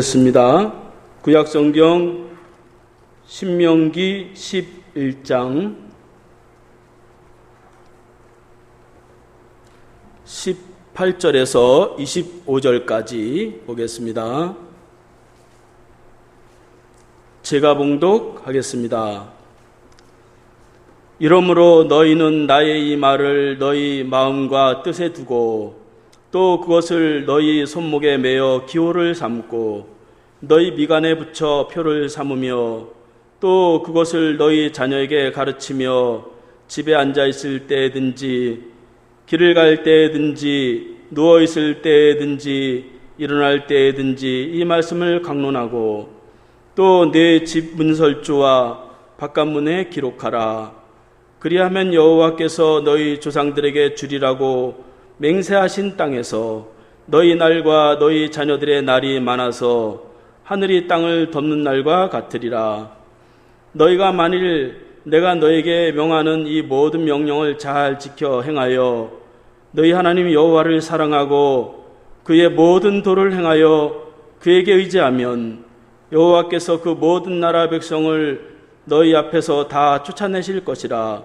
습니다. 구약성경 신명기 11장 18절에서 25절까지 보겠습니다. 제가 봉독하겠습니다. 이러므로 너희는 나의 이 말을 너희 마음과 뜻에 두고 또 그것을 너희 손목에 매어 기호를 삼고 너희 미간에 붙여 표를 삼으며 또 그것을 너희 자녀에게 가르치며 집에 앉아 있을 때든지 길을 갈 때든지 누워 있을 때든지 일어날 때든지 이 말씀을 강론하고 또 내 집 문설주와 바깥문에 기록하라. 그리하면 여호와께서 너희 조상들에게 주리라고 맹세하신 땅에서 너희 날과 너희 자녀들의 날이 많아서 하늘이 땅을 덮는 날과 같으리라. 너희가 만일 내가 너에게 명하는 이 모든 명령을 잘 지켜 행하여 너희 하나님 여호와를 사랑하고 그의 모든 도를 행하여 그에게 의지하면 여호와께서 그 모든 나라 백성을 너희 앞에서 다 쫓아내실 것이라.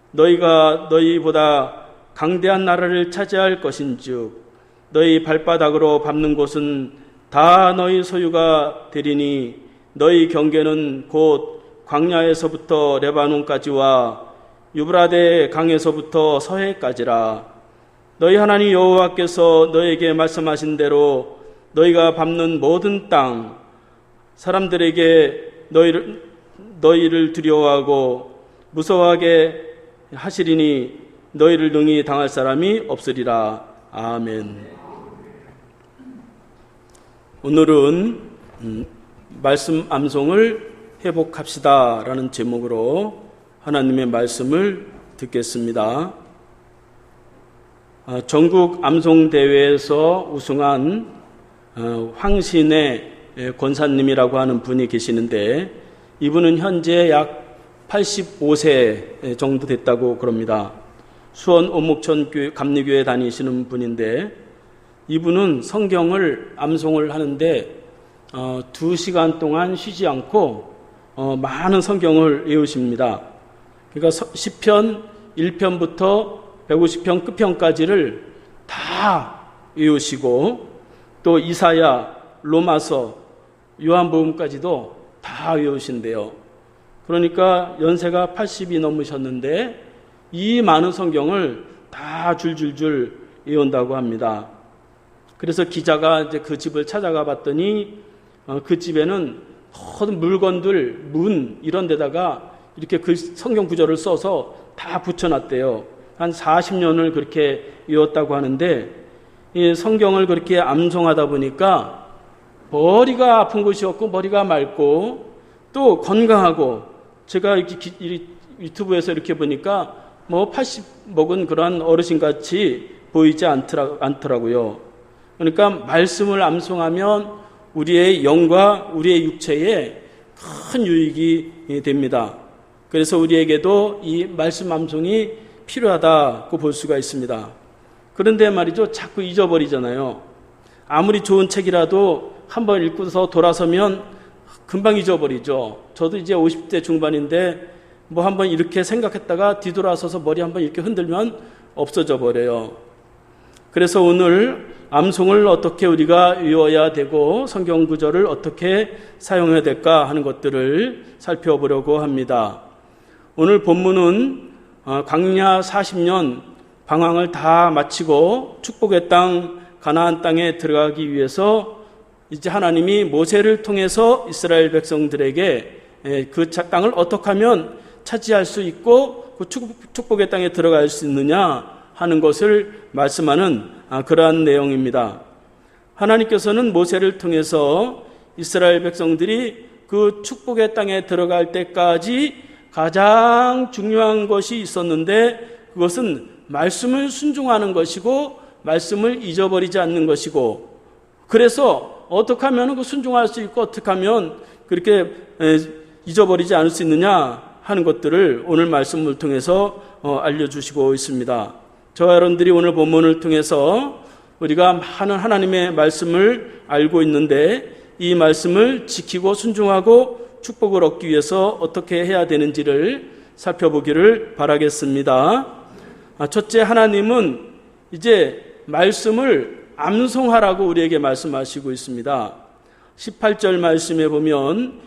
너희가 너희보다 강대한 나라를 차지할 것인즉 너희 발바닥으로 밟는 곳은 다 너희 소유가 되리니 너희 경계는 곧 광야에서부터 레바논까지와 유브라데 강에서부터 서해까지라. 너희 하나님 여호와께서 너희에게 말씀하신 대로 너희가 밟는 모든 땅 사람들에게 너희를 두려워하고 무서워하게 하시리니 너희를 능히 당할 사람이 없으리라. 아멘. 오늘은 말씀 암송을 회복합시다 라는 제목으로 하나님의 말씀을 듣겠습니다. 전국 암송대회에서 우승한 황신의 권사님이라고 하는 분이 계시는데 이분은 현재 약 85세 정도 됐다고 그럽니다. 수원 오목천 감리교회 다니시는 분인데 이분은 성경을 암송을 하는데 2시간 동안 쉬지 않고 많은 성경을 외우십니다. 그러니까 시편 1편부터 150편 끝편까지를 다 외우시고 또 이사야, 로마서, 요한복음까지도 다 외우신대요. 그러니까 연세가 80이 넘으셨는데 이 많은 성경을 다 줄줄줄 외운다고 합니다. 그래서 기자가 이제 그 집을 찾아가 봤더니 그 집에는 모든 물건들, 문 이런 데다가 이렇게 그 성경 구절을 써서 다 붙여놨대요. 한 40년을 그렇게 외웠다고 하는데 이 성경을 그렇게 암송하다 보니까 머리가 아픈 것이 없고 머리가 맑고 또 건강하고 제가 이렇게 유튜브에서 이렇게 보니까 80 먹은 그런 어르신같이 보이지 않더라고요. 그러니까 말씀을 암송하면 우리의 영과 우리의 육체에 큰 유익이 됩니다. 그래서 우리에게도 이 말씀 암송이 필요하다고 볼 수가 있습니다. 그런데 말이죠, 자꾸 잊어버리잖아요. 아무리 좋은 책이라도 한번 읽고서 돌아서면 금방 잊어버리죠. 저도 이제 50대 중반인데 한번 이렇게 생각했다가 뒤돌아서서 머리 한번 이렇게 흔들면 없어져 버려요. 그래서 오늘 암송을 어떻게 우리가 외워야 되고 성경 구절을 어떻게 사용해야 될까 하는 것들을 살펴보려고 합니다. 오늘 본문은 광야 40년 방황을 다 마치고 축복의 땅 가나안 땅에 들어가기 위해서 이제 하나님이 모세를 통해서 이스라엘 백성들에게 그 땅을 어떻게 하면 차지할 수 있고 그 축복의 땅에 들어갈 수 있느냐 하는 것을 말씀하는 그러한 내용입니다. 하나님께서는 모세를 통해서 이스라엘 백성들이 그 축복의 땅에 들어갈 때까지 가장 중요한 것이 있었는데 그것은 말씀을 순종하는 것이고 말씀을 잊어버리지 않는 것이고 그래서 어떻게 하면 그 순종할 수 있고 어떻게 하면 그렇게 잊어버리지 않을 수 있느냐 하는 것들을 오늘 말씀을 통해서 알려주시고 있습니다. 저와 여러분들이 오늘 본문을 통해서 우리가 많은 하나님의 말씀을 알고 있는데 이 말씀을 지키고 순종하고 축복을 얻기 위해서 어떻게 해야 되는지를 살펴보기를 바라겠습니다. 첫째, 하나님은 이제 말씀을 암송하라고 우리에게 말씀하시고 있습니다. 18절 말씀에 보면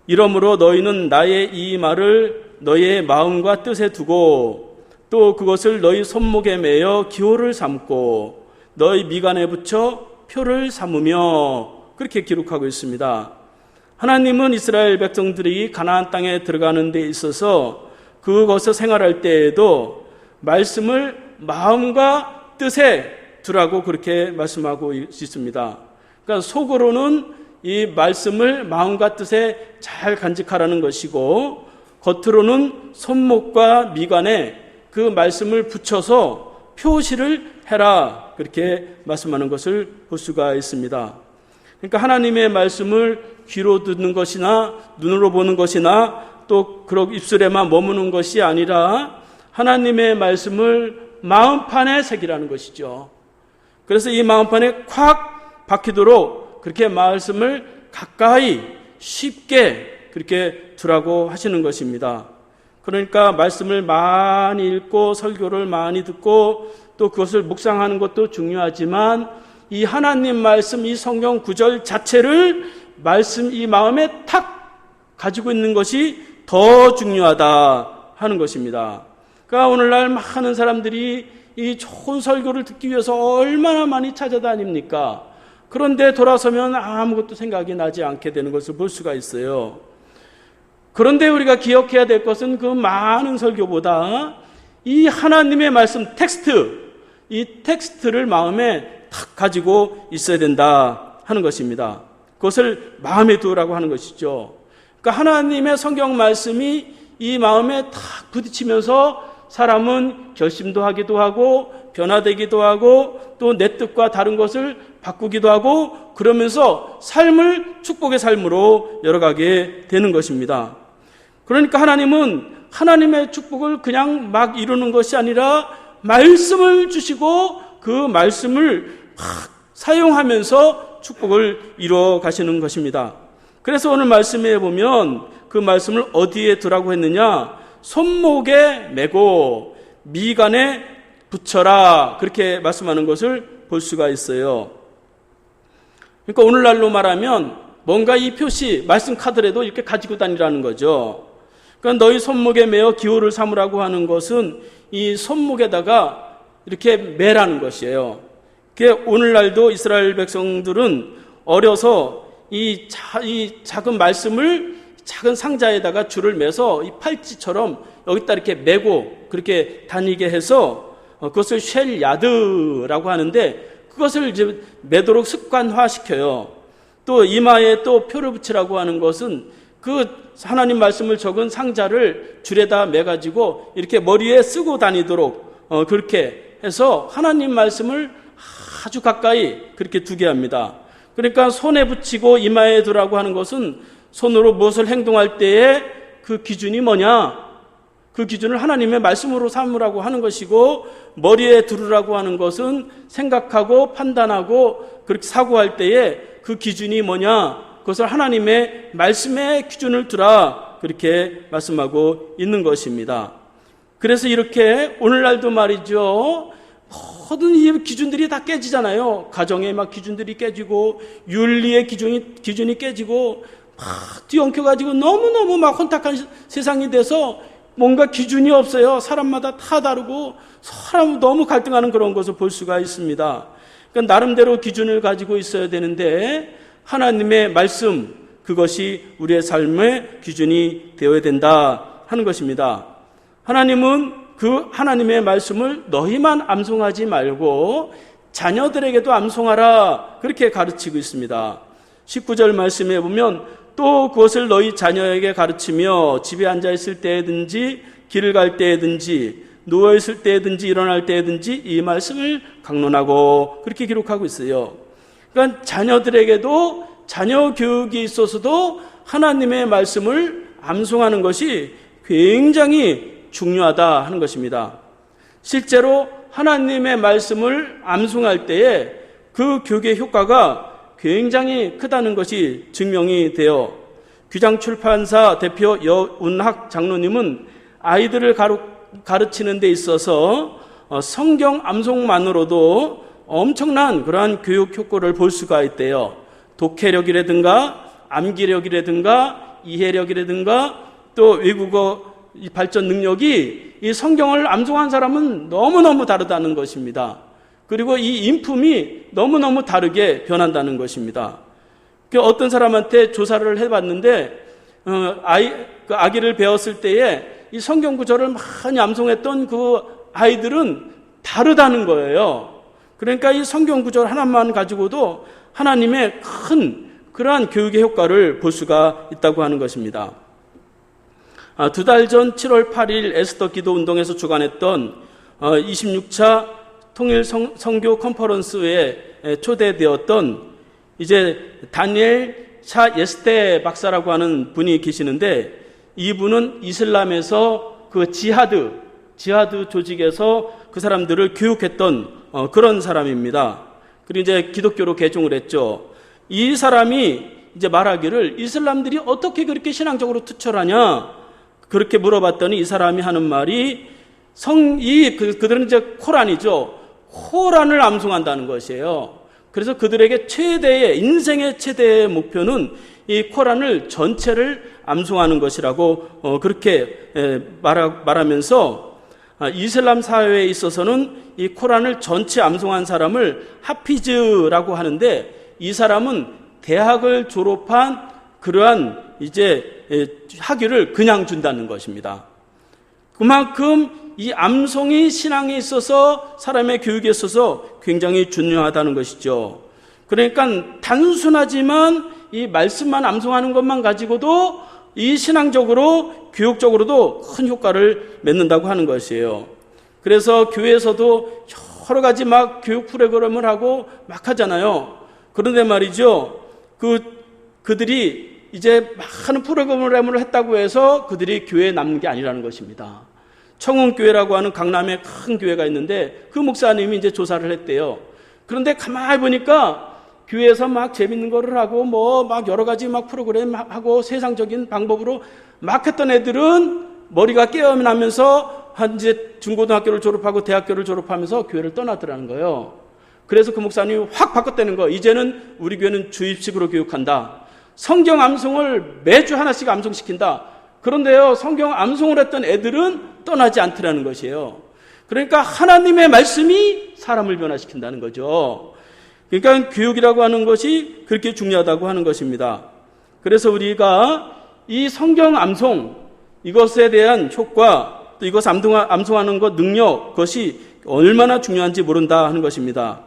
이러므로 너희는 나의 이 말을 너희의 마음과 뜻에 두고 또 그것을 너희 손목에 매어 기호를 삼고 너희 미간에 붙여 표를 삼으며 그렇게 기록하고 있습니다. 하나님은 이스라엘 백성들이 가나안 땅에 들어가는 데 있어서 그것을 생활할 때에도 말씀을 마음과 뜻에 두라고 그렇게 말씀하고 있습니다. 그러니까 속으로는 이 말씀을 마음과 뜻에 잘 간직하라는 것이고 겉으로는 손목과 미간에 그 말씀을 붙여서 표시를 해라 그렇게 말씀하는 것을 볼 수가 있습니다. 그러니까 하나님의 말씀을 귀로 듣는 것이나 눈으로 보는 것이나 또 그런 입술에만 머무는 것이 아니라 하나님의 말씀을 마음판에 새기라는 것이죠. 그래서 이 마음판에 콱 박히도록 그렇게 말씀을 가까이 쉽게 그렇게 두라고 하시는 것입니다. 그러니까 말씀을 많이 읽고 설교를 많이 듣고 또 그것을 묵상하는 것도 중요하지만 이 하나님 말씀, 이 성경 구절 자체를 말씀 이 마음에 탁 가지고 있는 것이 더 중요하다 하는 것입니다. 그러니까 오늘날 많은 사람들이 이 좋은 설교를 듣기 위해서 얼마나 많이 찾아다닙니까? 그런데 돌아서면 아무것도 생각이 나지 않게 되는 것을 볼 수가 있어요. 그런데 우리가 기억해야 될 것은 그 많은 설교보다 이 하나님의 말씀 텍스트, 이 텍스트를 마음에 탁 가지고 있어야 된다 하는 것입니다. 그것을 마음에 두라고 하는 것이죠. 그러니까 하나님의 성경 말씀이 이 마음에 탁 부딪히면서 사람은 결심도 하기도 하고 변화되기도 하고 또 내 뜻과 다른 것을 바꾸기도 하고 그러면서 삶을 축복의 삶으로 열어가게 되는 것입니다. 그러니까 하나님은 하나님의 축복을 그냥 막 이루는 것이 아니라 말씀을 주시고 그 말씀을 막 사용하면서 축복을 이루어 가시는 것입니다. 그래서 오늘 말씀에 보면 그 말씀을 어디에 두라고 했느냐? 손목에 메고 미간에 붙여라 그렇게 말씀하는 것을 볼 수가 있어요. 그러니까 오늘날로 말하면 뭔가 이 표시 말씀 카드라도 이렇게 가지고 다니라는 거죠. 그러니까 너희 손목에 메어 기호를 삼으라고 하는 것은 이 손목에다가 이렇게 매라는 것이에요. 오늘날도 이스라엘 백성들은 어려서 이 작은 말씀을 작은 상자에다가 줄을 매서 이 팔찌처럼 여기다 이렇게 매고 그렇게 다니게 해서 그것을 쉘야드라고 하는데 그것을 이제 매도록 습관화시켜요. 또 이마에 또 표를 붙이라고 하는 것은 그 하나님 말씀을 적은 상자를 줄에다 매가지고 이렇게 머리에 쓰고 다니도록 그렇게 해서 하나님 말씀을 아주 가까이 그렇게 두게 합니다. 그러니까 손에 붙이고 이마에 두라고 하는 것은 손으로 무엇을 행동할 때에 그 기준이 뭐냐? 그 기준을 하나님의 말씀으로 삼으라고 하는 것이고 머리에 두르라고 하는 것은 생각하고 판단하고 그렇게 사고할 때에 그 기준이 뭐냐? 그것을 하나님의 말씀의 기준을 두라 그렇게 말씀하고 있는 것입니다. 그래서 이렇게 오늘날도 말이죠. 모든 이 기준들이 다 깨지잖아요. 가정의 막 기준들이 깨지고 윤리의 기준이 깨지고 막 뒤엉켜가지고 너무너무 막 혼탁한 세상이 돼서 뭔가 기준이 없어요. 사람마다 다 다르고 사람 너무 갈등하는 그런 것을 볼 수가 있습니다. 그러니까 나름대로 기준을 가지고 있어야 되는데 하나님의 말씀 그것이 우리의 삶의 기준이 되어야 된다 하는 것입니다. 하나님은 그 하나님의 말씀을 너희만 암송하지 말고 자녀들에게도 암송하라 그렇게 가르치고 있습니다. 19절 말씀에 보면 또 그것을 너희 자녀에게 가르치며 집에 앉아있을 때든지 길을 갈 때든지 누워있을 때든지 일어날 때든지 이 말씀을 강론하고 그렇게 기록하고 있어요. 그러니까 자녀들에게도 자녀 교육이 있어서도 하나님의 말씀을 암송하는 것이 굉장히 중요하다 하는 것입니다. 실제로 하나님의 말씀을 암송할 때에 그 교육의 효과가 굉장히 크다는 것이 증명이 되어 귀장출판사 대표 여운학 장로님은 아이들을 가르치는 데 있어서 성경 암송만으로도 엄청난 그러한 교육 효과를 볼 수가 있대요. 독해력이라든가 암기력이라든가 이해력이라든가 또 외국어 발전 능력이 이 성경을 암송한 사람은 너무너무 다르다는 것입니다. 그리고 이 인품이 너무너무 다르게 변한다는 것입니다. 어떤 사람한테 조사를 해봤는데 아기를 배웠을 때에 이 성경 구절을 많이 암송했던 그 아이들은 다르다는 거예요. 그러니까 이 성경 구절 하나만 가지고도 하나님의 큰 그러한 교육의 효과를 볼 수가 있다고 하는 것입니다. 2달 전 7월 8일 에스더 기도 운동에서 주관했던 26차 통일 선교 컨퍼런스에 초대되었던 이제 다니엘 샤 예스테 박사라고 하는 분이 계시는데, 이분은 이슬람에서 그 지하드 조직에서 그 사람들을 교육했던 그런 사람입니다. 그리고 이제 기독교로 개종을 했죠. 이 사람이 이제 말하기를 이슬람들이 어떻게 그렇게 신앙적으로 투철하냐 그렇게 물어봤더니 이 사람이 하는 말이 그들은 이제 코란이죠. 코란을 암송한다는 것이에요. 그래서 그들에게 인생의 최대의 목표는 이 코란을 전체를 암송하는 것이라고 그렇게 말하면서 이슬람 사회에 있어서는 이 코란을 전체 암송한 사람을 하피즈라고 하는데, 이 사람은 대학을 졸업한 그러한 이제 학위를 그냥 준다는 것입니다. 그만큼 이 암송이 신앙에 있어서, 사람의 교육에 있어서 굉장히 중요하다는 것이죠. 그러니까 단순하지만 이 말씀만 암송하는 것만 가지고도 이 신앙적으로, 교육적으로도 큰 효과를 맺는다고 하는 것이에요. 그래서 교회에서도 여러 가지 막 교육 프로그램을 하고 막 하잖아요. 그런데 말이죠, 그들이 이제 많은 프로그램을 했다고 해서 그들이 교회에 남는 게 아니라는 것입니다. 청운교회라고 하는 강남에 큰 교회가 있는데 그 목사님이 이제 조사를 했대요. 그런데 가만히 보니까 교회에서 막 재밌는 거를 하고 막 여러 가지 막 프로그램 하고 세상적인 방법으로 막 했던 애들은 머리가 깨어나면서 이제 중고등학교를 졸업하고 대학교를 졸업하면서 교회를 떠나더라는 거예요. 그래서 그 목사님이 확 바꿨다는 거예요. 이제는 우리 교회는 주입식으로 교육한다. 성경 암송을 매주 하나씩 암송시킨다. 그런데요, 성경 암송을 했던 애들은 떠나지 않더라는 것이에요. 그러니까 하나님의 말씀이 사람을 변화시킨다는 거죠. 그러니까 교육이라고 하는 것이 그렇게 중요하다고 하는 것입니다. 그래서 우리가 이 성경 암송, 이것에 대한 효과, 또 이것 암송하는 것 능력, 그것이 얼마나 중요한지 모른다 하는 것입니다.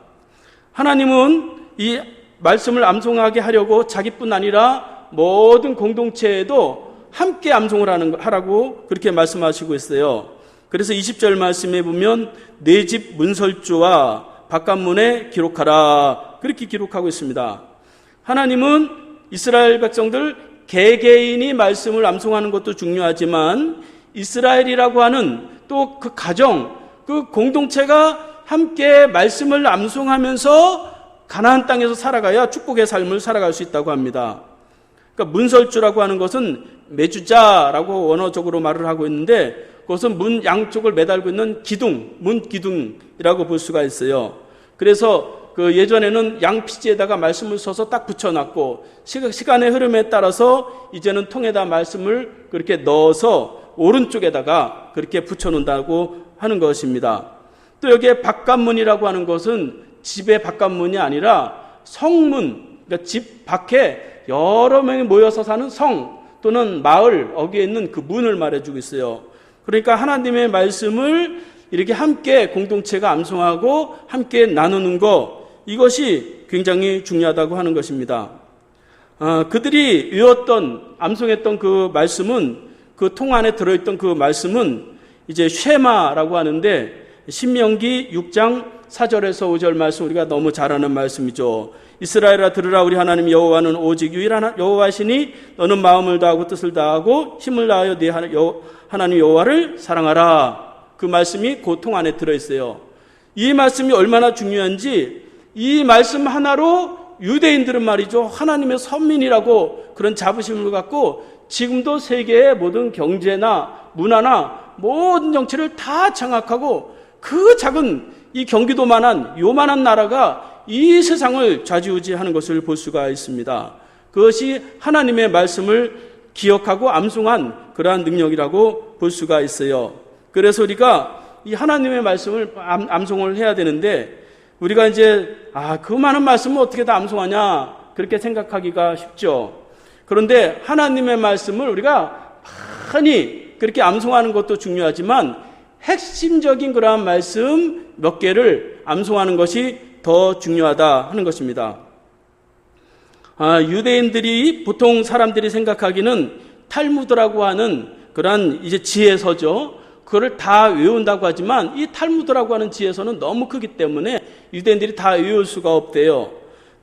하나님은 이 말씀을 암송하게 하려고 자기뿐 아니라 모든 공동체에도 함께 암송을 하라고 그렇게 말씀하시고 있어요. 그래서 20절 말씀에 보면 내 집 문설주와 바깥문에 기록하라, 그렇게 기록하고 있습니다. 하나님은 이스라엘 백성들 개개인이 말씀을 암송하는 것도 중요하지만 이스라엘이라고 하는 또 그 가정, 그 공동체가 함께 말씀을 암송하면서 가나안 땅에서 살아가야 축복의 삶을 살아갈 수 있다고 합니다. 그러니까 문설주라고 하는 것은 매주자라고 원어적으로 말을 하고 있는데, 그것은 문 양쪽을 매달고 있는 기둥, 문 기둥이라고 볼 수가 있어요. 그래서 그 예전에는 양피지에다가 말씀을 써서 딱 붙여놨고, 시간의 흐름에 따라서 이제는 통에다 말씀을 그렇게 넣어서 오른쪽에다가 그렇게 붙여놓는다고 하는 것입니다. 또 여기에 바깥문이라고 하는 것은 집의 바깥문이 아니라 성문, 그러니까 집 밖에 여러 명이 모여서 사는 성 또는 마을, 여기에 있는 그 문을 말해주고 있어요. 그러니까 하나님의 말씀을 이렇게 함께 공동체가 암송하고 함께 나누는 것, 이것이 굉장히 중요하다고 하는 것입니다. 그들이 외웠던, 암송했던 그 말씀은, 그 통 안에 들어있던 그 말씀은 이제 쉐마라고 하는데, 신명기 6장 4절에서 5절 말씀, 우리가 너무 잘 아는 말씀이죠. 이스라엘아 들으라, 우리 하나님 여호와는 오직 유일한 여호와시니 너는 마음을 다하고 뜻을 다하고 힘을 다하여 네 하나님 여호와를 사랑하라. 그 말씀이 그 통 안에 들어있어요. 이 말씀이 얼마나 중요한지, 이 말씀 하나로 유대인들은 말이죠, 하나님의 선민이라고 그런 자부심을 갖고 지금도 세계의 모든 경제나 문화나 모든 정치를 다 장악하고 그 작은 이 경기도만한 요만한 나라가 이 세상을 좌지우지하는 것을 볼 수가 있습니다. 그것이 하나님의 말씀을 기억하고 암송한 그러한 능력이라고 볼 수가 있어요. 그래서 우리가 이 하나님의 말씀을 암송을 해야 되는데, 우리가 이제 그 많은 말씀을 어떻게 다 암송하냐 그렇게 생각하기가 쉽죠. 그런데 하나님의 말씀을 우리가 많이 그렇게 암송하는 것도 중요하지만 핵심적인 그러한 말씀 몇 개를 암송하는 것이 더 중요하다 하는 것입니다. 유대인들이 보통 사람들이 생각하기는 탈무드라고 하는 그러한 이제 지혜서죠. 그거를 다 외운다고 하지만 이 탈무드라고 하는 지혜서는 너무 크기 때문에 유대인들이 다 외울 수가 없대요.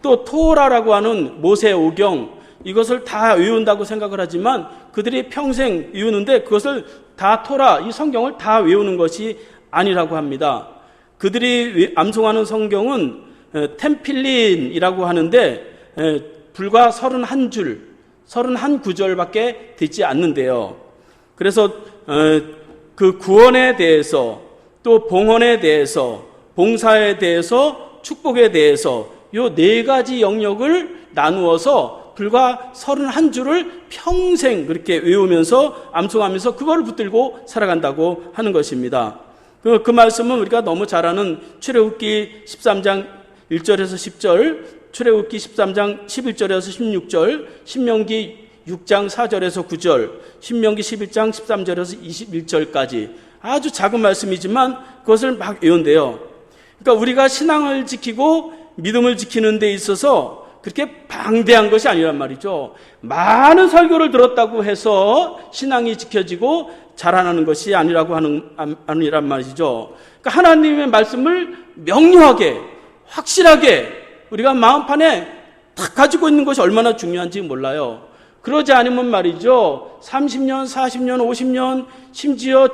또 토라라고 하는 모세 오경, 이것을 다 외운다고 생각을 하지만 그들이 평생 외우는데 그것을 다 토라, 이 성경을 다 외우는 것이 아니라고 합니다. 그들이 암송하는 성경은 템필린이라고 하는데 불과 31줄, 31구절밖에 되지 않는데요. 그래서 그 구원에 대해서, 또 봉헌에 대해서, 봉사에 대해서, 축복에 대해서 요 네 가지 영역을 나누어서 불과 31줄을 평생 그렇게 외우면서 암송하면서 그걸 붙들고 살아간다고 하는 것입니다. 그 말씀은 우리가 너무 잘 아는 출애굽기 13장 1절에서 10절, 출애굽기 13장 11절에서 16절, 신명기 6장 4절에서 9절, 신명기 11장 13절에서 21절까지 아주 작은 말씀이지만 그것을 막 외운대요. 그러니까 우리가 신앙을 지키고 믿음을 지키는 데 있어서 그렇게 방대한 것이 아니란 말이죠. 많은 설교를 들었다고 해서 신앙이 지켜지고 자라나는 것이 아니란 말이죠. 그러니까 하나님의 말씀을 명료하게, 확실하게 우리가 마음판에 딱 가지고 있는 것이 얼마나 중요한지 몰라요. 그러지 않으면 말이죠, 30년, 40년, 50년, 심지어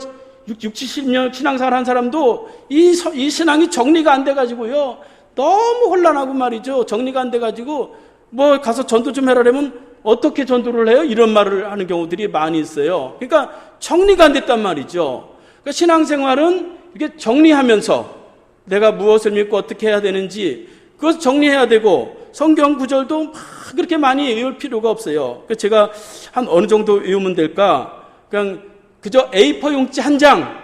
60, 70년 신앙생활 한 사람도 이 신앙이 정리가 안 돼가지고요, 너무 혼란하고 말이죠, 정리가 안 돼가지고 뭐 가서 전도 좀 해라 그러면 어떻게 전도를 해요? 이런 말을 하는 경우들이 많이 있어요. 그러니까 정리가 안 됐단 말이죠. 그러니까 신앙생활은 이렇게 정리하면서 내가 무엇을 믿고 어떻게 해야 되는지 그것을 정리해야 되고, 성경 구절도 막 그렇게 많이 외울 필요가 없어요. 그래서 제가 한 어느 정도 외우면 될까? 그냥 그저 A4 용지 한 장,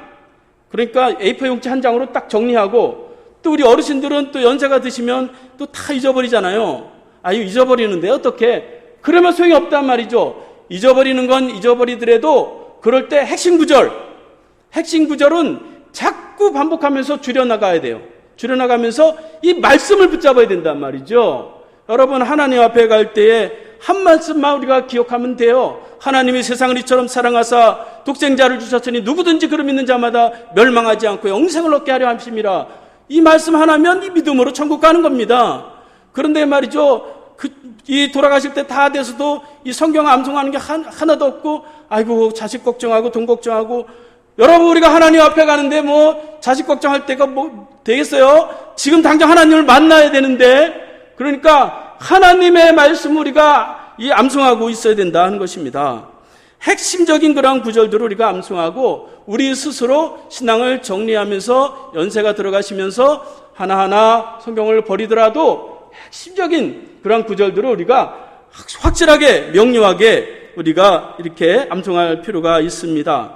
그러니까 A4 용지 한 장으로 딱 정리하고, 또 우리 어르신들은 또 연세가 드시면 또 다 잊어버리잖아요. 이거 잊어버리는데 어떻게? 그러면 소용이 없단 말이죠. 잊어버리는 건 잊어버리더라도 그럴 때 핵심 구절은 자꾸 반복하면서 줄여나가야 돼요. 줄여나가면서 이 말씀을 붙잡아야 된단 말이죠. 여러분, 하나님 앞에 갈 때에 한 말씀만 우리가 기억하면 돼요. 하나님이 세상을 이처럼 사랑하사 독생자를 주셨으니 누구든지 그를 믿는 자마다 멸망하지 않고 영생을 얻게 하려 하심이라. 이 말씀 하나면 이 믿음으로 천국 가는 겁니다. 그런데 말이죠, 이 돌아가실 때 다 돼서도 이 성경 암송하는 게 하나도 없고, 아이고 자식 걱정하고 돈 걱정하고. 여러분, 우리가 하나님 앞에 가는데 뭐 자식 걱정할 때가 뭐 되겠어요? 지금 당장 하나님을 만나야 되는데, 그러니까 하나님의 말씀 우리가 이 암송하고 있어야 된다 하는 것입니다. 핵심적인 그런 구절들을 우리가 암송하고 우리 스스로 신앙을 정리하면서 연세가 들어가시면서 하나하나 성경을 버리더라도 핵심적인 그런 구절들을 우리가 확실하게 명료하게 우리가 이렇게 암송할 필요가 있습니다.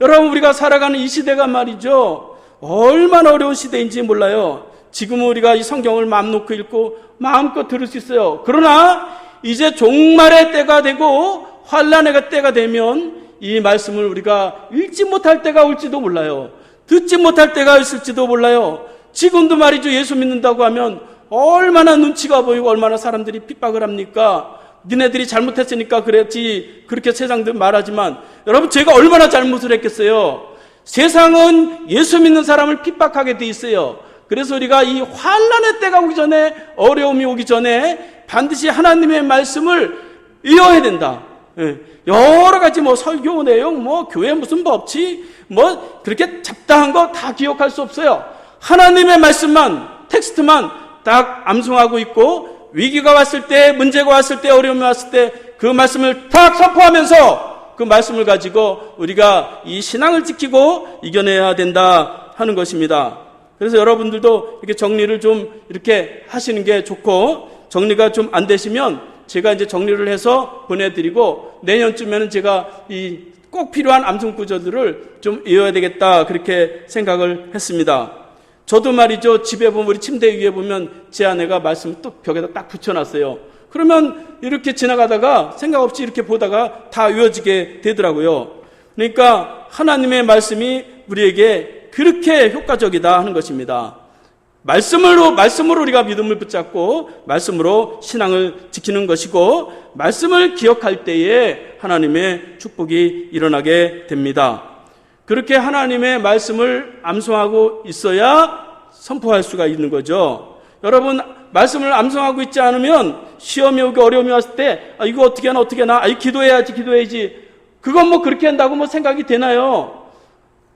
여러분, 우리가 살아가는 이 시대가 말이죠, 얼마나 어려운 시대인지 몰라요. 지금은 우리가 이 성경을 마음 놓고 읽고 마음껏 들을 수 있어요. 그러나 이제 종말의 때가 되고 환란의 때가 되면 이 말씀을 우리가 읽지 못할 때가 올지도 몰라요. 듣지 못할 때가 있을지도 몰라요. 지금도 말이죠, 예수 믿는다고 하면 얼마나 눈치가 보이고 얼마나 사람들이 핍박을 합니까? 니네들이 잘못했으니까 그랬지, 그렇게 세상들 말하지만 여러분, 제가 얼마나 잘못을 했겠어요? 세상은 예수 믿는 사람을 핍박하게 돼 있어요. 그래서 우리가 이 환란의 때가 오기 전에, 어려움이 오기 전에 반드시 하나님의 말씀을 외워야 된다. 여러 가지 뭐 설교 내용, 뭐 교회 무슨 법칙, 뭐 그렇게 잡다한 거 다 기억할 수 없어요. 하나님의 말씀만, 텍스트만 딱 암송하고 있고 위기가 왔을 때, 문제가 왔을 때, 어려움이 왔을 때 그 말씀을 탁 선포하면서 그 말씀을 가지고 우리가 이 신앙을 지키고 이겨내야 된다 하는 것입니다. 그래서 여러분들도 이렇게 정리를 좀 이렇게 하시는 게 좋고, 정리가 좀 안 되시면 제가 이제 정리를 해서 보내드리고, 내년쯤에는 제가 이 꼭 필요한 암송 구절들을 좀 외워야 되겠다, 그렇게 생각을 했습니다. 저도 말이죠, 집에 보면, 우리 침대 위에 보면 제 아내가 말씀을 또 벽에다 딱 붙여놨어요. 그러면 이렇게 지나가다가 생각 없이 이렇게 보다가 다 외워지게 되더라고요. 그러니까 하나님의 말씀이 우리에게 그렇게 효과적이다 하는 것입니다. 말씀으로 우리가 믿음을 붙잡고 말씀으로 신앙을 지키는 것이고, 말씀을 기억할 때에 하나님의 축복이 일어나게 됩니다. 그렇게 하나님의 말씀을 암송하고 있어야 선포할 수가 있는 거죠. 여러분, 말씀을 암송하고 있지 않으면 시험이 오고 어려움이 왔을 때 이거 어떻게 하나 기도해야지 그건 뭐 그렇게 한다고 뭐 생각이 되나요?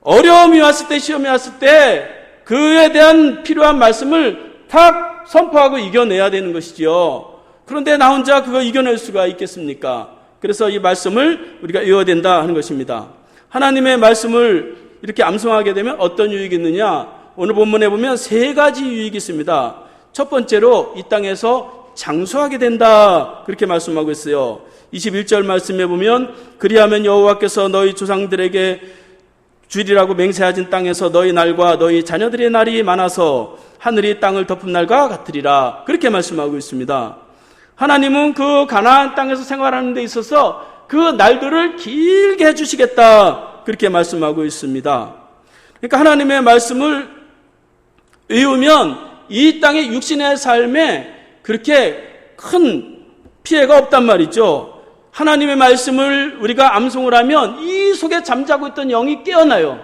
어려움이 왔을 때, 시험이 왔을 때 그에 대한 필요한 말씀을 탁 선포하고 이겨내야 되는 것이지요. 그런데 나 혼자 그거 이겨낼 수가 있겠습니까? 그래서 이 말씀을 우리가 외워야 된다 하는 것입니다. 하나님의 말씀을 이렇게 암송하게 되면 어떤 유익이 있느냐? 오늘 본문에 보면 3가지 유익이 있습니다. 첫 번째로 이 땅에서 장수하게 된다, 그렇게 말씀하고 있어요. 21절 말씀에 보면 그리하면 여호와께서 너희 조상들에게 주리라고 맹세하신 땅에서 너희 날과 너희 자녀들의 날이 많아서 하늘이 땅을 덮은 날과 같으리라, 그렇게 말씀하고 있습니다. 하나님은 그 가나안 땅에서 생활하는 데 있어서 그 날들을 길게 해주시겠다, 그렇게 말씀하고 있습니다. 그러니까 하나님의 말씀을 외우면 이 땅의 육신의 삶에 그렇게 큰 피해가 없단 말이죠. 하나님의 말씀을 우리가 암송을 하면 이 속에 잠자고 있던 영이 깨어나요.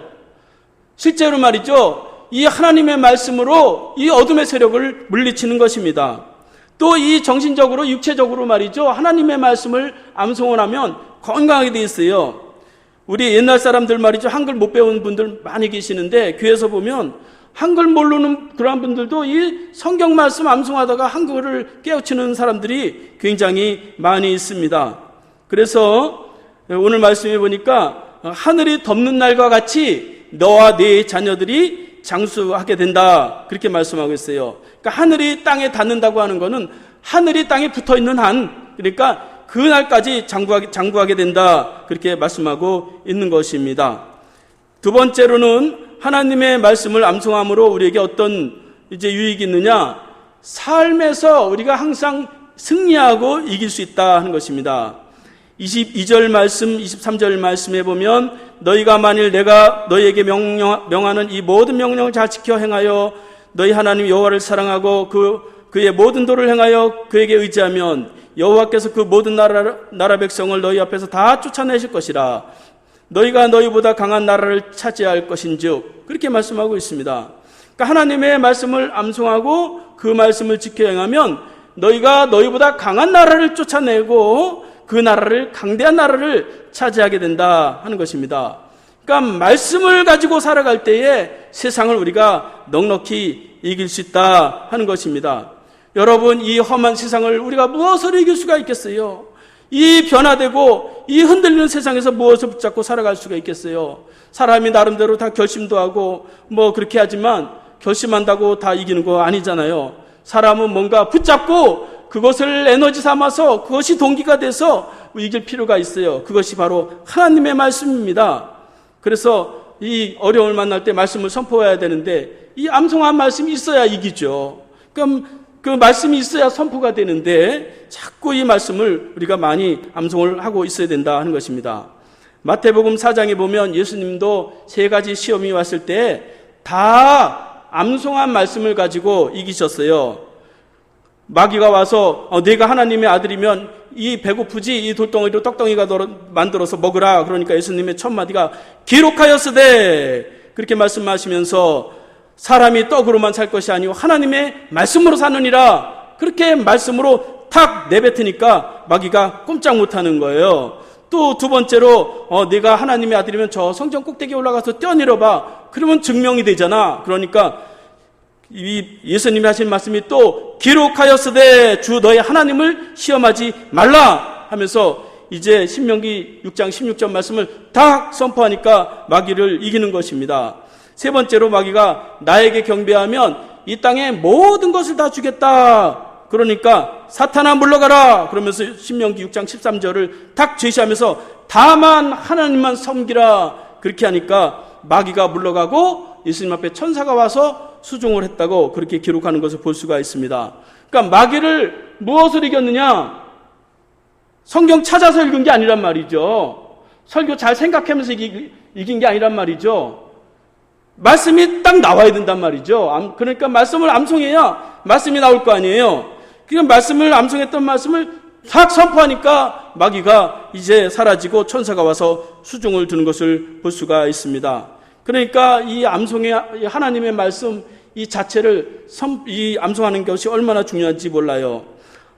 실제로 말이죠, 이 하나님의 말씀으로 이 어둠의 세력을 물리치는 것입니다. 또 이 정신적으로, 육체적으로 말이죠, 하나님의 말씀을 암송을 하면 건강하게 돼 있어요. 우리 옛날 사람들 말이죠, 한글 못 배운 분들 많이 계시는데 교회에서 보면 한글 모르는 그런 분들도 이 성경 말씀 암송하다가 한글을 깨우치는 사람들이 굉장히 많이 있습니다. 그래서 오늘 말씀해 보니까 하늘이 덮는 날과 같이 너와 네 자녀들이 장수하게 된다, 그렇게 말씀하고 있어요. 그러니까 하늘이 땅에 닿는다고 하는 것은 하늘이 땅에 붙어있는 한, 그러니까 그날까지 장구하게 된다, 그렇게 말씀하고 있는 것입니다. 두 번째로는 하나님의 말씀을 암송함으로 우리에게 어떤 이제 유익이 있느냐? 삶에서 우리가 항상 승리하고 이길 수 있다 하는 것입니다. 22절 말씀, 23절 말씀에 보면 너희가 만일 내가 너희에게 명하는 이 모든 명령을 잘 지켜 행하여 너희 하나님 여호와를 사랑하고 그의 모든 도를 행하여 그에게 의지하면 여호와께서 그 모든 나라 백성을 너희 앞에서 다 쫓아내실 것이라. 너희가 너희보다 강한 나라를 차지할 것인즉, 그렇게 말씀하고 있습니다. 그러니까 하나님의 말씀을 암송하고 그 말씀을 지켜 행하면 너희가 너희보다 강한 나라를 쫓아내고 그 나라를, 강대한 나라를 차지하게 된다 하는 것입니다. 그러니까 말씀을 가지고 살아갈 때에 세상을 우리가 넉넉히 이길 수 있다 하는 것입니다. 여러분, 이 험한 세상을 우리가 무엇으로 이길 수가 있겠어요? 이 변화되고 이 흔들리는 세상에서 무엇을 붙잡고 살아갈 수가 있겠어요? 사람이 나름대로 다 결심도 하고 뭐 그렇게 하지만 결심한다고 다 이기는 거 아니잖아요. 사람은 뭔가 붙잡고 그것을 에너지 삼아서 그것이 동기가 돼서 이길 필요가 있어요. 그것이 바로 하나님의 말씀입니다. 그래서 이 어려움을 만날 때 말씀을 선포해야 되는데 이 암송한 말씀이 있어야 이기죠. 그럼 그 말씀이 있어야 선포가 되는데 자꾸 이 말씀을 우리가 많이 암송을 하고 있어야 된다 하는 것입니다. 마태복음 4장에 보면 예수님도 3가지 시험이 왔을 때 다 암송한 말씀을 가지고 이기셨어요. 마귀가 와서 네가 하나님의 아들이면 이 배고프지 이 돌덩이로 떡덩이가 만들어서 먹으라. 그러니까 예수님의 첫 마디가 기록하였으되, 그렇게 말씀하시면서 사람이 떡으로만 살 것이 아니고 하나님의 말씀으로 사느니라, 그렇게 말씀으로 탁 내뱉으니까 마귀가 꼼짝 못하는 거예요. 또 두 번째로 네가 하나님의 아들이면 저 성전 꼭대기에 올라가서 뛰어내려봐. 그러면 증명이 되잖아. 그러니까 이 예수님이 하신 말씀이 또 기록하였으되 주 너희 하나님을 시험하지 말라 하면서 이제 신명기 6장 16절 말씀을 딱 선포하니까 마귀를 이기는 것입니다. 세 번째로 마귀가 나에게 경배하면 이 땅의 모든 것을 다 주겠다. 그러니까 사탄아 물러가라. 그러면서 신명기 6장 13절을 딱 제시하면서 다만 하나님만 섬기라. 그렇게 하니까 마귀가 물러가고 예수님 앞에 천사가 와서 수종을 했다고 그렇게 기록하는 것을 볼 수가 있습니다. 그러니까 마귀를 무엇을 이겼느냐? 성경 찾아서 읽은 게 아니란 말이죠. 설교 잘 생각하면서 이긴 게 아니란 말이죠. 말씀이 딱 나와야 된단 말이죠. 그러니까 말씀을 암송해야 말씀이 나올 거 아니에요. 그러니까 말씀을 암송했던 말씀을 탁 선포하니까 마귀가 이제 사라지고 천사가 와서 수종을 두는 것을 볼 수가 있습니다. 그러니까 이 암송의 하나님의 말씀 이 자체를 이 암송하는 것이 얼마나 중요한지 몰라요.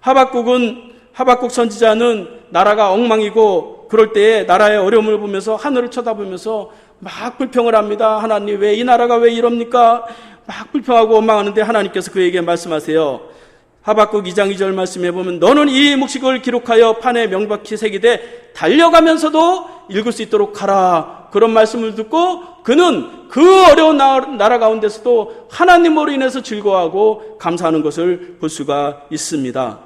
하박국 선지자는 나라가 엉망이고 그럴 때에 나라의 어려움을 보면서 하늘을 쳐다보면서 막 불평을 합니다. 하나님 왜 이 나라가 왜 이럽니까? 막 불평하고 원망하는데 하나님께서 그에게 말씀하세요. 하박국 2장 2절 말씀해 보면 너는 이 묵식을 기록하여 판에 명백히 새기되 달려가면서도 읽을 수 있도록 하라. 그런 말씀을 듣고 그는 그 어려운 나라 가운데서도 하나님으로 인해서 즐거워하고 감사하는 것을 볼 수가 있습니다.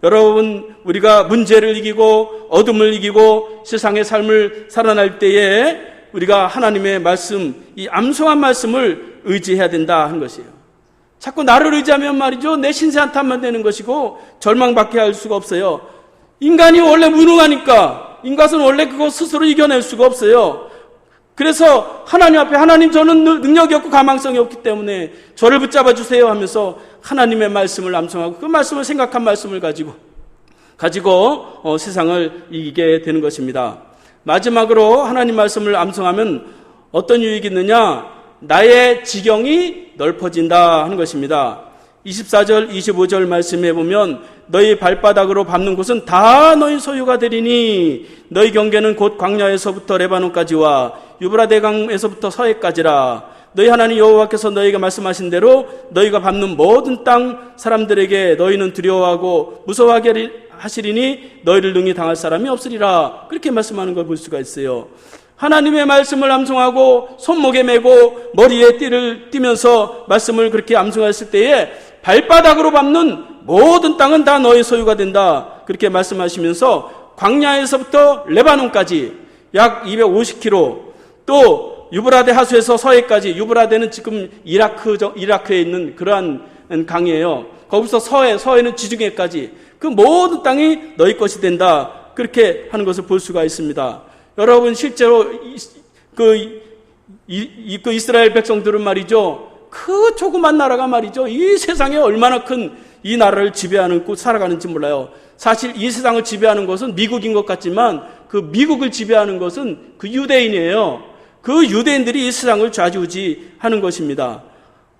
여러분, 우리가 문제를 이기고 어둠을 이기고 세상의 삶을 살아날 때에 우리가 하나님의 말씀, 이 암송한 말씀을 의지해야 된다 하는 것이에요. 자꾸 나를 의지하면 말이죠, 내 신세 한탄만 되는 것이고 절망밖에 할 수가 없어요. 인간이 원래 무능하니까 인간은 원래 그거 스스로 이겨낼 수가 없어요. 그래서 하나님 앞에 하나님 저는 능력이 없고 가망성이 없기 때문에 저를 붙잡아 주세요 하면서 하나님의 말씀을 암송하고 그 말씀을 생각한 말씀을 가지고 세상을 이기게 되는 것입니다. 마지막으로 하나님 말씀을 암송하면 어떤 유익이 있느냐? 나의 지경이 넓어진다 하는 것입니다. 24절 25절 말씀해 보면 너희 발바닥으로 밟는 곳은 다 너희 소유가 되리니 너희 경계는 곧 광야에서부터 레바논까지와 유브라데 강에서부터 서해까지라. 너희 하나님 여호와께서 너희에게 말씀하신 대로 너희가 밟는 모든 땅 사람들에게 너희는 두려워하고 무서워하게 하시리니 너희를 능히 당할 사람이 없으리라. 그렇게 말씀하는 걸 볼 수가 있어요. 하나님의 말씀을 암송하고 손목에 메고 머리에 띠를 띠면서 말씀을 그렇게 암송했을 때에 발바닥으로 밟는 모든 땅은 다 너의 소유가 된다. 그렇게 말씀하시면서 광야에서부터 레바논까지 약 250km, 또 유브라데 하수에서 서해까지, 유브라데는 지금 이라크에 있는 그러한 강이에요. 거기서 서해는 지중해까지 그 모든 땅이 너희 것이 된다. 그렇게 하는 것을 볼 수가 있습니다. 여러분, 실제로 그 이스라엘 백성들은 말이죠, 그 조그만 나라가 말이죠, 이 세상에 얼마나 큰 이 나라를 지배하는 곳 살아가는지 몰라요. 사실 이 세상을 지배하는 것은 미국인 것 같지만 그 미국을 지배하는 것은 그 유대인이에요. 그 유대인들이 이 세상을 좌지우지하는 것입니다.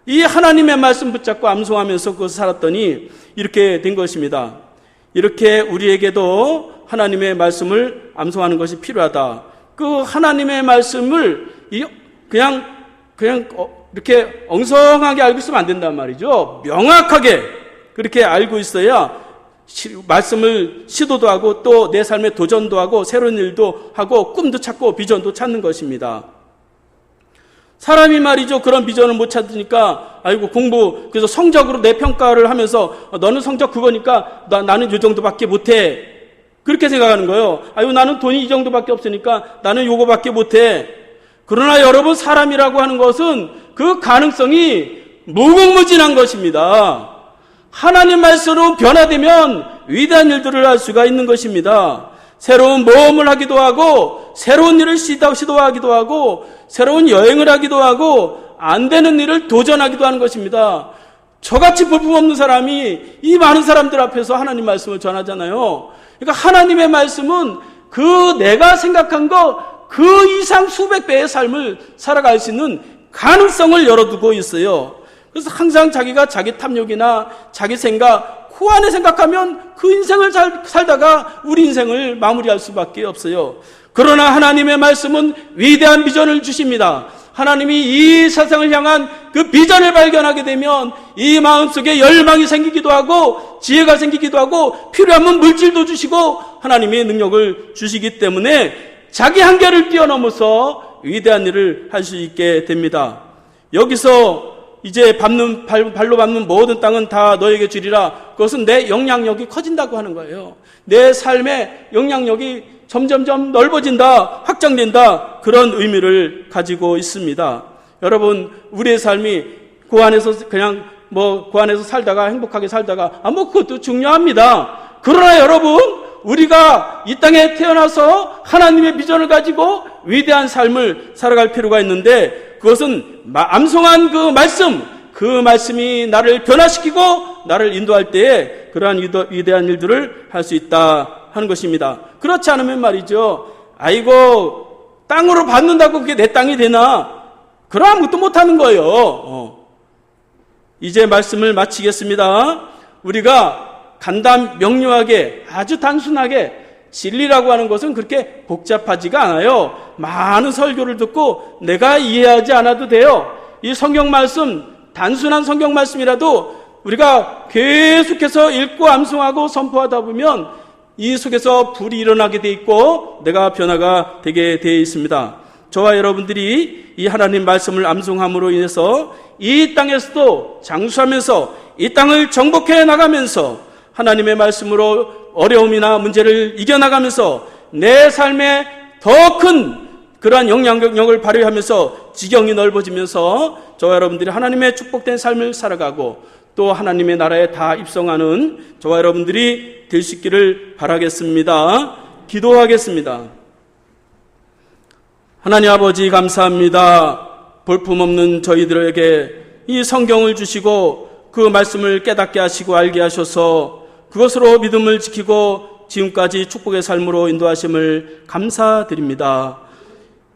이 하나님의 말씀 붙잡고 암송하면서 그것을 살았더니 이렇게 된 것입니다. 이렇게 우리에게도 하나님의 말씀을 암송하는 것이 필요하다. 그 하나님의 말씀을 그냥 이렇게 엉성하게 알고 있으면 안 된단 말이죠. 명확하게 그렇게 알고 있어야 말씀을 시도도 하고 또 내 삶에 도전도 하고 새로운 일도 하고 꿈도 찾고 비전도 찾는 것입니다. 사람이 말이죠, 그런 비전을 못 찾으니까 그래서 성적으로 내 평가를 하면서 너는 성적 그거니까 나는 이 정도밖에 못해, 그렇게 생각하는 거예요. 나는 돈이 이 정도밖에 없으니까 나는 요거밖에 못해. 그러나 여러분, 사람이라고 하는 것은 그 가능성이 무궁무진한 것입니다. 하나님 말씀으로 변화되면 위대한 일들을 할 수가 있는 것입니다. 새로운 모험을 하기도 하고 새로운 일을 시도하기도 하고 새로운 여행을 하기도 하고 안 되는 일을 도전하기도 하는 것입니다. 저같이 볼품없는 사람이 이 많은 사람들 앞에서 하나님 말씀을 전하잖아요. 그러니까 하나님의 말씀은 그 내가 생각한 것 그 이상 수백 배의 삶을 살아갈 수 있는 가능성을 열어두고 있어요. 그래서 항상 자기가 자기 탐욕이나 자기 생각, 그 안에 생각하면 그 인생을 살다가 우리 인생을 마무리할 수밖에 없어요. 그러나 하나님의 말씀은 위대한 비전을 주십니다. 하나님이 이 세상을 향한 그 비전을 발견하게 되면 이 마음속에 열망이 생기기도 하고 지혜가 생기기도 하고 필요하면 물질도 주시고 하나님의 능력을 주시기 때문에 자기 한계를 뛰어넘어서 위대한 일을 할 수 있게 됩니다. 여기서 이제 발로 밟는 모든 땅은 다 너에게 주리라. 그것은 내 영향력이 커진다고 하는 거예요. 내 삶의 영향력이 점점점 넓어진다, 확장된다, 그런 의미를 가지고 있습니다. 여러분, 우리의 삶이 그 안에서 그냥 그 안에서 살다가 행복하게 살다가 그것도 중요합니다. 그러나 여러분, 우리가 이 땅에 태어나서 하나님의 비전을 가지고 위대한 삶을 살아갈 필요가 있는데, 그것은 암송한 그 말씀이 나를 변화시키고 나를 인도할 때에 그러한 위대한 일들을 할 수 있다 하는 것입니다. 그렇지 않으면 말이죠, 아이고 땅으로 받는다고 그게 내 땅이 되나? 그럼 아무것도 못하는 거예요. 이제 말씀을 마치겠습니다. 우리가 명료하게, 아주 단순하게, 진리라고 하는 것은 그렇게 복잡하지가 않아요. 많은 설교를 듣고 내가 이해하지 않아도 돼요. 이 성경 말씀, 단순한 성경 말씀이라도 우리가 계속해서 읽고 암송하고 선포하다 보면 이 속에서 불이 일어나게 돼 있고 내가 변화가 되게 되어 있습니다. 저와 여러분들이 이 하나님 말씀을 암송함으로 인해서 이 땅에서도 장수하면서 이 땅을 정복해 나가면서 하나님의 말씀으로 어려움이나 문제를 이겨나가면서 내 삶에 더 큰 그러한 영향력을 발휘하면서 지경이 넓어지면서 저와 여러분들이 하나님의 축복된 삶을 살아가고 또 하나님의 나라에 다 입성하는 저와 여러분들이 될 수 있기를 바라겠습니다. 기도하겠습니다. 하나님 아버지 감사합니다. 볼품없는 저희들에게 이 성경을 주시고 그 말씀을 깨닫게 하시고 알게 하셔서 그것으로 믿음을 지키고 지금까지 축복의 삶으로 인도하심을 감사드립니다.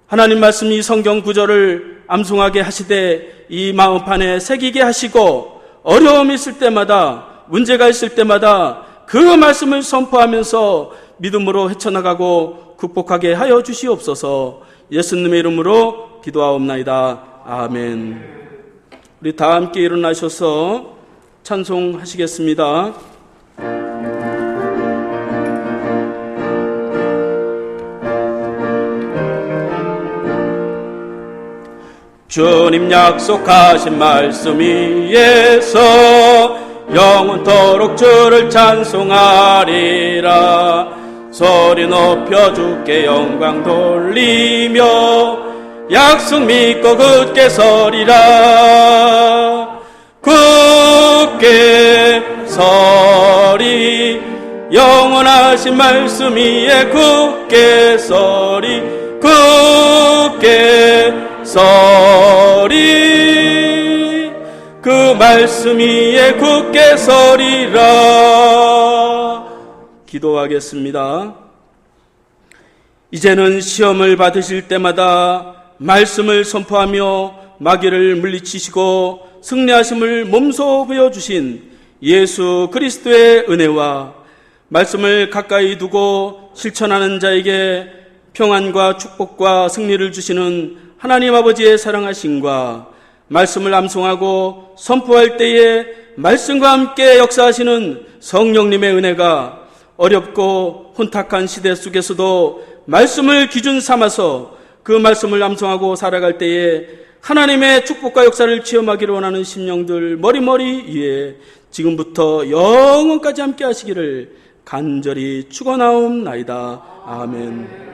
하나님 말씀 이 성경 구절을 암송하게 하시되 이 마음판에 새기게 하시고 어려움이 있을 때마다 문제가 있을 때마다 그 말씀을 선포하면서 믿음으로 헤쳐나가고 극복하게 하여 주시옵소서. 예수님의 이름으로 기도하옵나이다. 아멘. 우리 다 함께 일어나셔서 찬송하시겠습니다. 주님 약속하신 말씀 위에서 영원토록 주를 찬송하리라. 소리 높여 주께 영광 돌리며 약속 믿고 굳게 서리라. 굳게 서리 영원하신 말씀 위에 굳게 서리 굳게 서리 그 말씀 위에 굳게 서리라. 기도하겠습니다. 이제는 시험을 받으실 때마다 말씀을 선포하며 마귀를 물리치시고 승리하심을 몸소 보여주신 예수 그리스도의 은혜와 말씀을 가까이 두고 실천하는 자에게 평안과 축복과 승리를 주시는 하나님 아버지의 사랑하심과 말씀을 암송하고 선포할 때에 말씀과 함께 역사하시는 성령님의 은혜가 어렵고 혼탁한 시대 속에서도 말씀을 기준 삼아서 그 말씀을 암송하고 살아갈 때에 하나님의 축복과 역사를 체험하기를 원하는 심령들 머리머리 위에 지금부터 영원까지 함께 하시기를 간절히 축원하옵나이다. 아멘.